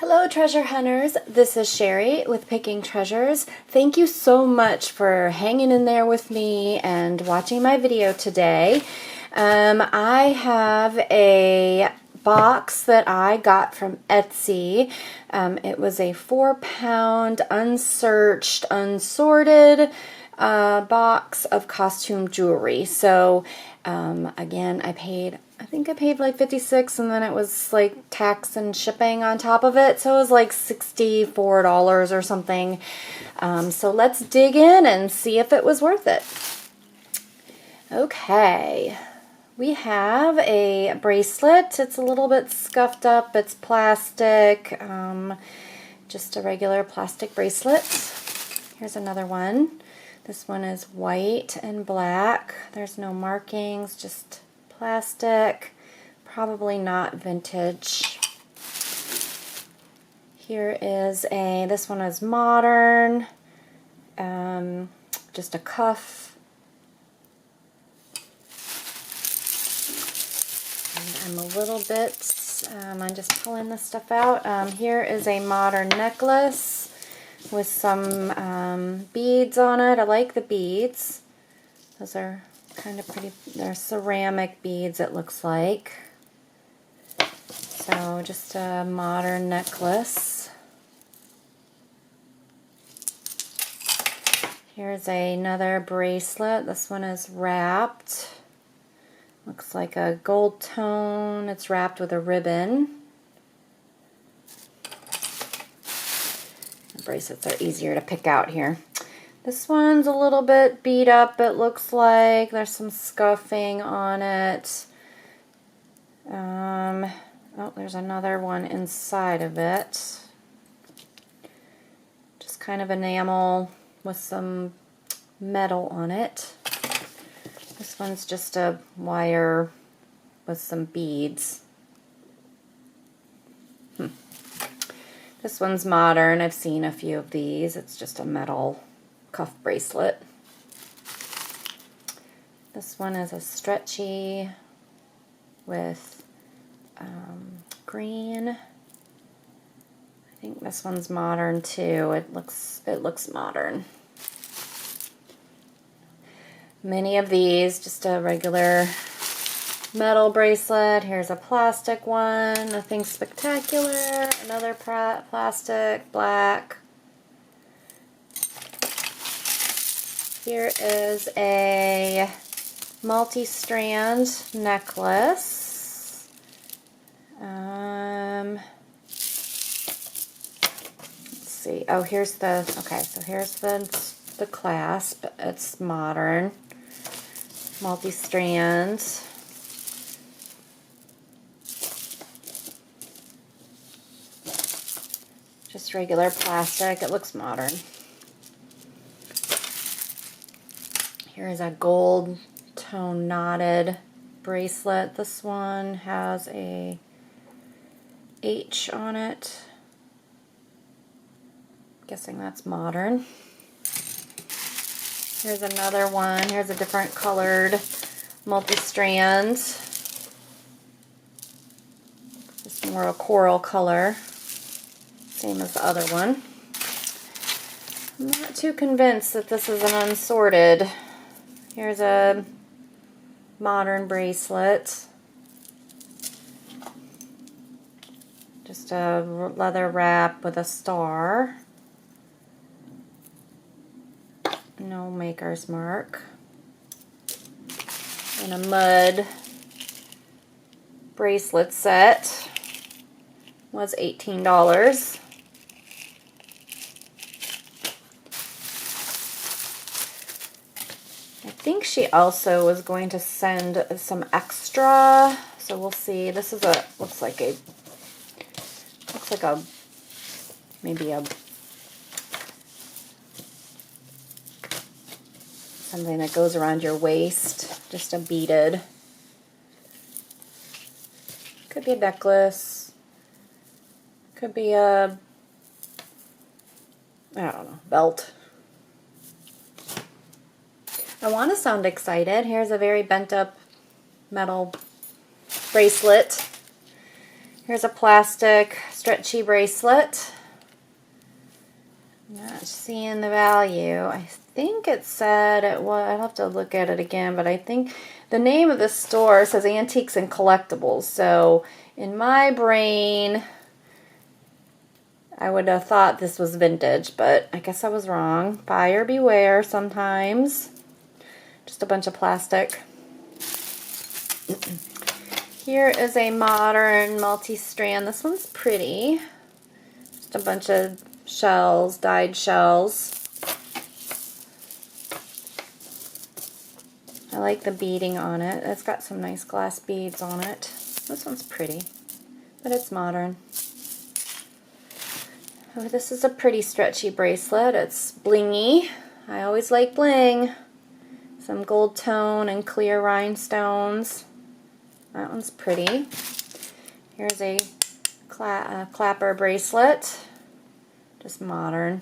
Hello treasure hunters, this is Sherry with Picking Treasures. Thank you so much for hanging in there with me and watching my video today. I have a box that I got from Etsy. It was a 4-pound unsearched, unsorted box of costume jewelry. So again, I think I paid like $56, and then it was like tax and shipping on top of it, so it was like $64 or something. So let's dig in and see if it was worth it. Okay, we have a bracelet. It's a little bit scuffed up. It's plastic, just a regular plastic bracelet. Here's another one. This one is white and black. There's no markings, just plastic, probably not vintage. Here is this one is modern, just a cuff. And I'm a little bit, I'm just pulling this stuff out. Here is a modern necklace with some beads on it. I like the beads. Those are kind of pretty. They're ceramic beads, it looks like. So just a modern necklace. Here's another bracelet. This one is wrapped. Looks like a gold tone. It's wrapped with a ribbon. The bracelets are easier to pick out here. This one's a little bit beat up, it looks like. There's some scuffing on it. Oh, there's another one inside of it. Just kind of enamel with some metal on it. This one's just a wire with some beads. This one's modern. I've seen a few of these. It's just a metal cuff bracelet. This one is a stretchy with green. I think this one's modern too. It looks modern. Many of these, just a regular metal bracelet. Here's a plastic one, nothing spectacular. Another plastic, black. Here is a multi-strand necklace. Let's see. Oh, here's the, okay, so here's the clasp. It's modern. Multi-strand. Just regular plastic. It looks modern. Here is a gold tone knotted bracelet. This one has a H on it. Guessing that's modern. Here's another one. Here's a different colored multi-strand. Just more a coral color. Same as the other one. I'm not too convinced that this is an unsorted. Here's a modern bracelet. Just a leather wrap with a star. No maker's mark. And a mud bracelet set was $18. I think she also was going to send some extra, so we'll see. This is a, looks like a, maybe a, something that goes around your waist, just a beaded, could be a necklace, could be a, I don't know, belt. I want to sound excited. Here's a very bent up metal bracelet. Here's a plastic stretchy bracelet. Not seeing the value. I think it said it was, I'll have to look at it again, but I think the name of the store says Antiques and Collectibles. So in my brain, I would have thought this was vintage, but I guess I was wrong. Buyer beware sometimes. Just a bunch of plastic. Here is a modern multi-strand. This one's pretty. Just a bunch of shells, dyed shells. I like the beading on it. It's got some nice glass beads on it. This one's pretty, but it's modern. Oh, this is a pretty stretchy bracelet. It's blingy. I always like bling. Some gold tone and clear rhinestones. That one's pretty. Here's a clapper bracelet. Just modern.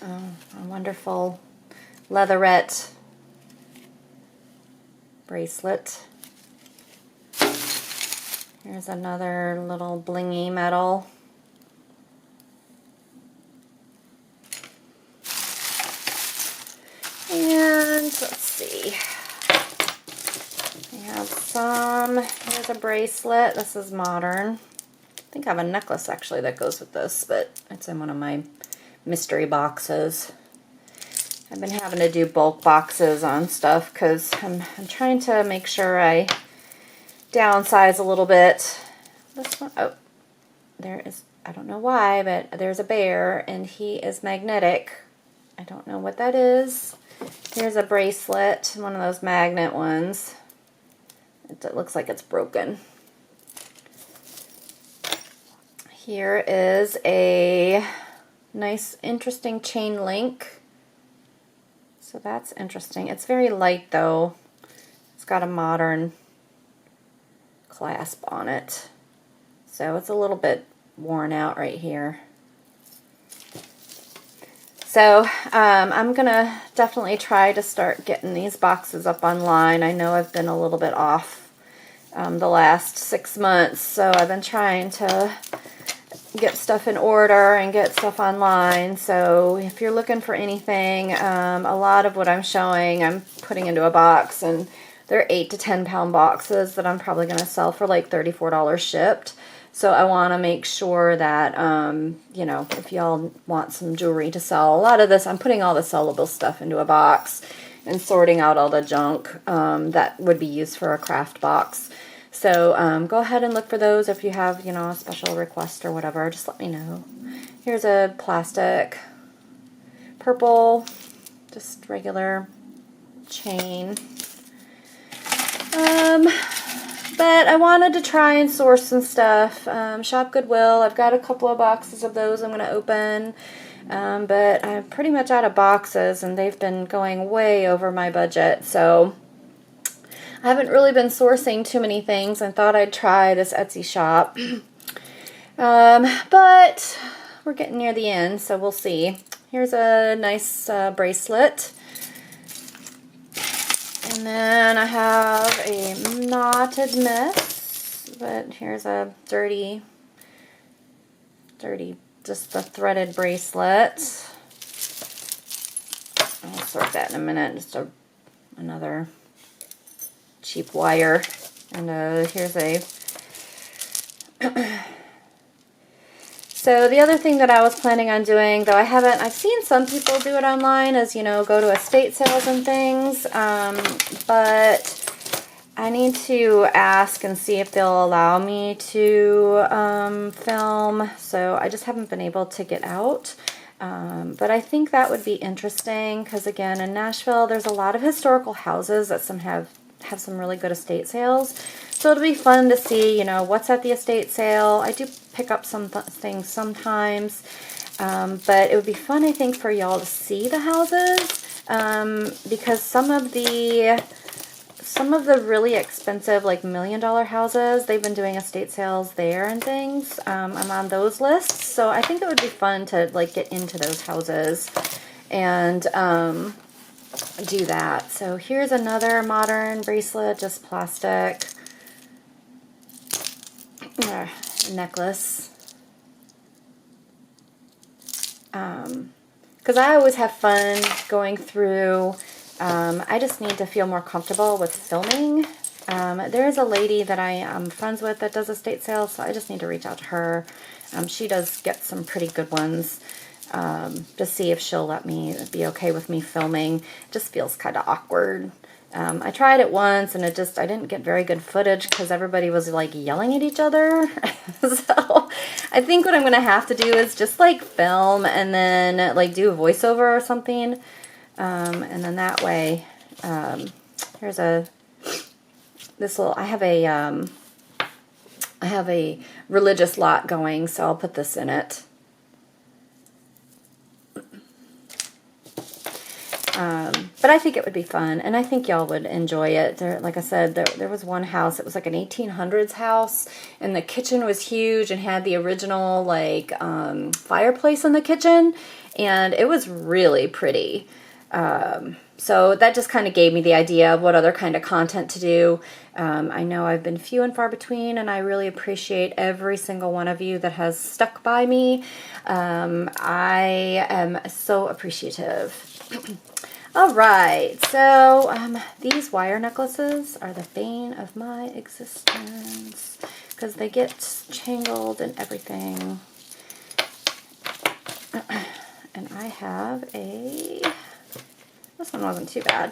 Oh, a wonderful leatherette bracelet. Here's another little blingy metal. And let's see. We have some, here's a bracelet. This is modern. I think I have a necklace actually that goes with this, but it's in one of my mystery boxes. I've been having to do bulk boxes on stuff because I'm trying to make sure I downsize a little bit. This one, oh, there is, I don't know why, but there's a bear and he is magnetic. I don't know what that is. Here's a bracelet, one of those magnet ones. It looks like it's broken. Here is a nice, interesting chain link. So that's interesting. It's very light though. It's got a modern clasp on it. So it's a little bit worn out right here. So I'm gonna definitely try to start getting these boxes up online. I know I've been a little bit off the last 6 months, so I've been trying to get stuff in order and get stuff online. So if you're looking for anything, a lot of what I'm showing I'm putting into a box, and they're 8 to 10 pound boxes that I'm probably going to sell for like $34 shipped. So I want to make sure that, you know, if y'all want some jewelry to sell, a lot of this, I'm putting all the sellable stuff into a box and sorting out all the junk that would be used for a craft box. So go ahead and look for those. If you have, you know, a special request or whatever, just let me know. Here's a plastic purple, just regular chain. But I wanted to try and source some stuff. Shop Goodwill, I've got a couple of boxes of those I'm going to open. But I'm pretty much out of boxes, and they've been going way over my budget. So I haven't really been sourcing too many things. I thought I'd try this Etsy shop. But we're getting near the end, so we'll see. Here's a nice bracelet. And then I have a knotted mess, but here's a dirty, just the threaded bracelet. I'll sort that in a minute. Just another cheap wire. And here's a... So the other thing that I was planning on doing, though I've seen some people do it online, is, you know, go to estate sales and things, but I need to ask and see if they'll allow me to film, so I just haven't been able to get out. But I think that would be interesting, because again, in Nashville, there's a lot of historical houses that have some really good estate sales. So it'll be fun to see, you know, what's at the estate sale. I do pick up some things sometimes, but it would be fun, I think, for y'all to see the houses, because some of the really expensive, like $1 million houses, they've been doing estate sales there and things. I'm on those lists, so I think it would be fun to like get into those houses and do that. So here's another modern bracelet, just plastic. necklace. Because I always have fun going through. I just need to feel more comfortable with filming. There is a lady that I am friends with that does estate sales, so I just need to reach out to her. She does get some pretty good ones, to see if she'll let me be okay with me filming. It just feels kind of awkward. I tried it once and I didn't get very good footage because everybody was like yelling at each other. So I think what I'm going to have to do is just like film and then like do a voiceover or something. And then that way, here's I have a religious lot going, so I'll put this in it. But I think it would be fun, and I think y'all would enjoy it. Like I said, there was one house, it was like an 1800s house, and the kitchen was huge and had the original like fireplace in the kitchen, and it was really pretty. So that just kind of gave me the idea of what other kind of content to do. I know I've been few and far between, and I really appreciate every single one of you that has stuck by me. I am so appreciative. All right, so these wire necklaces are the bane of my existence because they get tangled and everything. And I have this one wasn't too bad.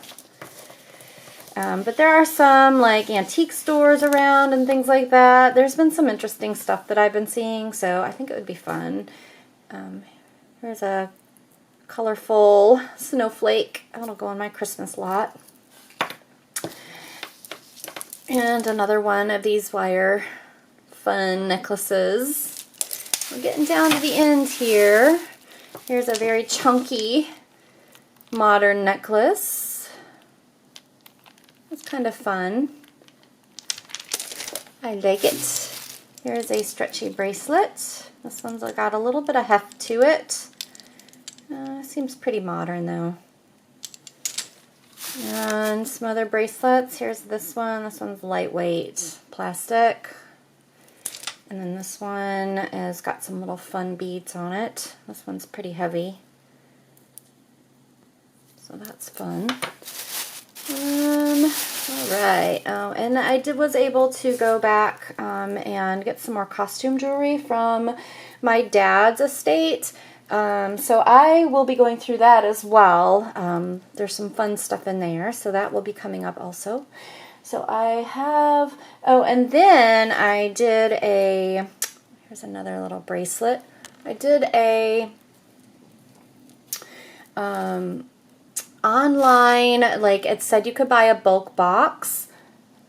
But there are some like antique stores around and things like that. There's been some interesting stuff that I've been seeing, so I think it would be fun. Here's a colorful snowflake. That'll go in my Christmas lot. And another one of these wire fun necklaces. We're getting down to the end here. Here's a very chunky modern necklace. It's kind of fun. I like it. Here's a stretchy bracelet. This one's got a little bit of heft to it. Seems pretty modern though. And some other bracelets. Here's this one. This one's lightweight plastic. And then this one has got some little fun beads on it. This one's pretty heavy. So that's fun. Alright. Oh, and I was able to go back and get some more costume jewelry from my dad's estate. So I will be going through that as well. There's some fun stuff in there, so that will be coming up also. So I have, and then I did here's another little bracelet. I did a online, like it said you could buy a bulk box,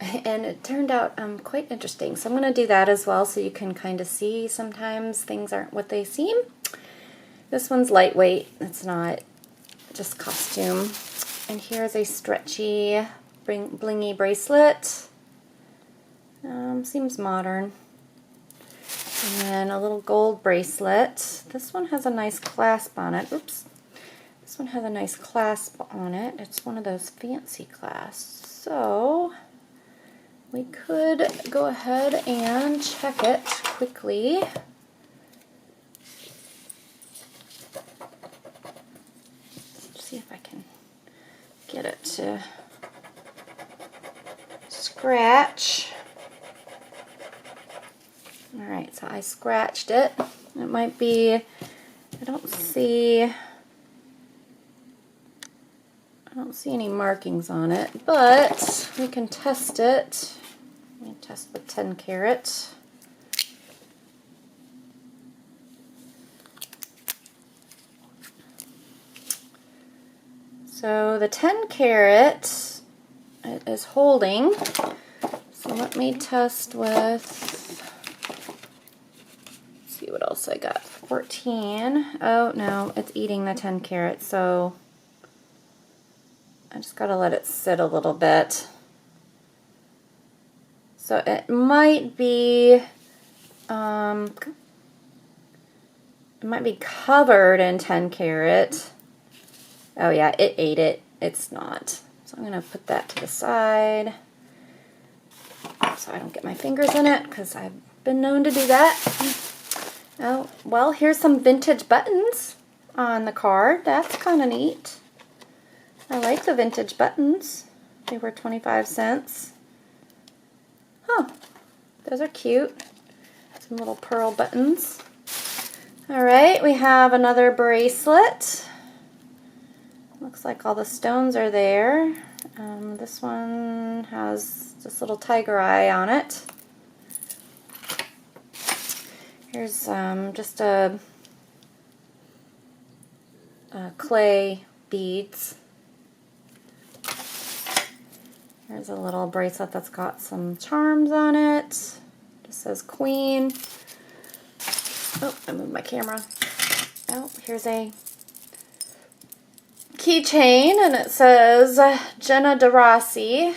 and it turned out quite interesting. So I'm going to do that as well so you can kind of see sometimes things aren't what they seem. This one's lightweight. It's not just costume. And here's a stretchy blingy bracelet. Seems modern. And then a little gold bracelet. This one has a nice clasp on it. Oops. This one has a nice clasp on it. It's one of those fancy clasps. So we could go ahead and check it quickly. See if I can get it to scratch. Alright, so I scratched it. It might be, I don't see any markings on it, but we can test it. Let me test with 10 karat. So the 10 karat is holding. So let me test with, let's see what else I got. 14. Oh no, it's eating the 10 karat, so I just gotta let it sit a little bit. So it might be covered in 10 karat. Oh yeah, it ate it. It's not. So I'm going to put that to the side so I don't get my fingers in it because I Been known to do that. Oh, well, here's some vintage buttons on the card. That's kind of neat. I like the vintage buttons. They were 25 cents. Huh. Those are cute. Some little pearl buttons. Alright, we have another bracelet. Looks like all the stones are there. This one has this little tiger eye on it. Here's just a clay beads. Here's a little bracelet that's got some charms on it. Just says Queen. Oh, I moved my camera. Oh, here's a keychain, and it says Jenna DeRossi.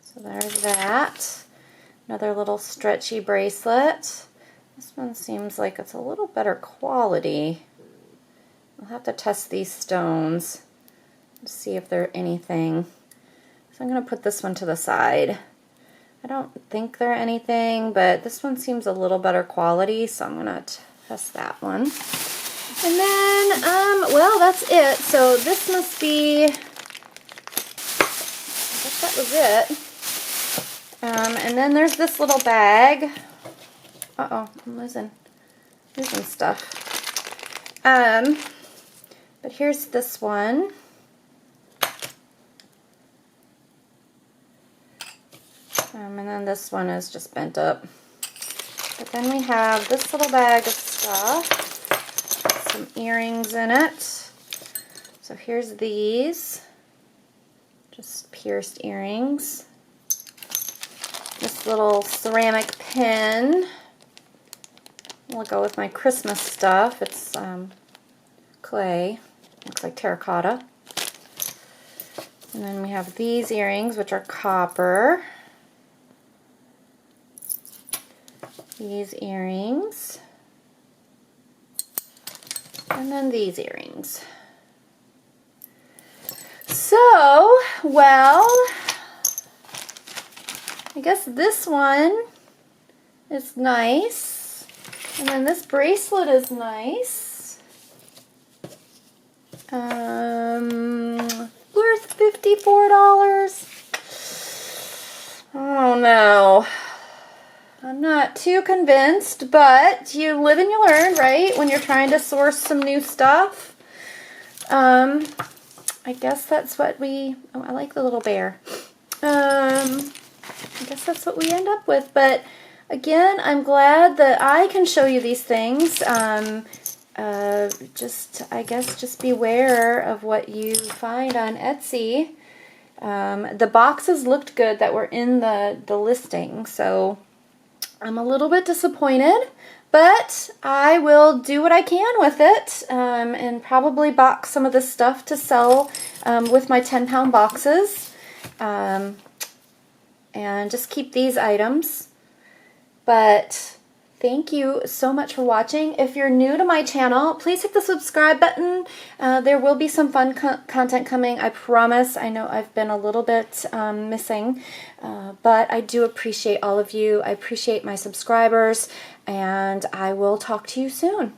So there's that. Another little stretchy bracelet. This one seems like it's a little better quality. I'll have to test these stones to see if they're anything. So I'm going to put this one to the side. I don't think they're anything, but this one seems a little better quality, so I'm going to test that one. And then, well, that's it. So this must be, I guess that was it. And then there's this little bag. Uh-oh, I'm losing stuff. But here's this one. And then this one is just bent up. But then we have this little bag of stuff. Some earrings in it. So here's these. Just pierced earrings. This little ceramic pin. We'll go with my Christmas stuff. It's clay. Looks like terracotta. And then we have these earrings, which are copper. These earrings, and then these earrings. So, well, I guess this one is nice, and then this bracelet is nice. Worth $54. Oh no. I'm not too convinced, but you live and you learn, right? When you're trying to source some new stuff. I guess that's what we, oh, I like the little bear. I guess that's what we end up with. But again, I'm glad that I can show you these things. I guess, just beware of what you find on Etsy. The boxes looked good that were in the listing, so I'm a little bit disappointed, but I will do what I can with it, and probably box some of this stuff to sell with my 10-pound boxes, and just keep these items. But thank you so much for watching. If you're new to my channel, please hit the subscribe button. There will be some fun content coming, I promise. I know I've been a little bit missing, but I do appreciate all of you. I appreciate my subscribers, and I will talk to you soon.